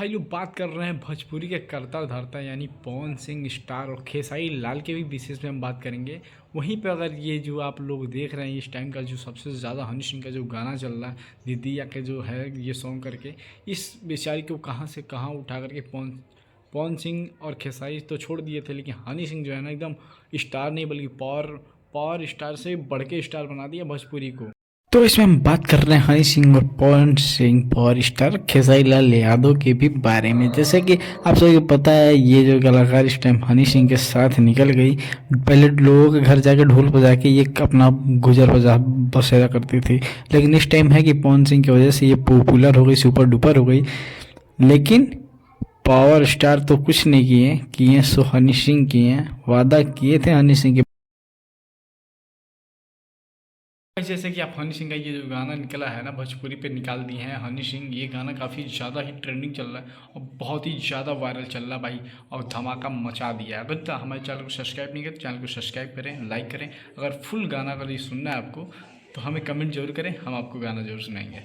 भाई लोग बात कर रहे हैं भोजपुरी के करता धरता यानी पवन सिंह स्टार और खेसारी लाल के भी विशेष में हम बात करेंगे। वहीं पे अगर ये जो आप लोग देख रहे हैं इस टाइम का जो सबसे ज़्यादा हनी सिंह का जो गाना चल रहा है दीदी या के जो है ये सॉन्ग करके, इस बेचारी को कहाँ से कहाँ उठा करके पवन सिंह और खेसारी तो छोड़ दिए थे, लेकिन हनी सिंह जो है ना एकदम स्टार नहीं बल्कि पावर स्टार से बढ़ के स्टार बना दिया भोजपुरी को। तो इसमें हम बात कर रहे हैं हनी सिंह और पवन सिंह पावर स्टार खेसारी लाल यादव के भी बारे में। जैसे कि आप सभी को पता है ये जो कलाकार इस टाइम हनी सिंह के साथ निकल गई, पहले लोगों के घर जाके ढोल बजा के ये अपना गुजर बजा बसेरा करती थी, लेकिन इस टाइम है कि पवन सिंह की वजह से ये पॉपुलर हो गई, सुपर डुपर हो गई। लेकिन पावर स्टार तो कुछ नहीं किए सो हनी सिंह किए हैं, वादा किए थे हनी सिंह के। जैसे कि आप हनी सिंह का ये जो गाना निकला है ना भोजपुरी पे निकाल दिए हैं हनी सिंह, ये गाना काफ़ी ज़्यादा ही ट्रेंडिंग चल रहा है और बहुत ही ज़्यादा वायरल चल रहा है भाई, और धमाका मचा दिया है। अगर हमारे चैनल को सब्सक्राइब नहीं करें तो चैनल को सब्सक्राइब करें, लाइक करें। अगर फुल गाना अगर ये सुनना है आपको तो हमें कमेंट जरूर करें, हम आपको गाना जरूर सुनाएंगे।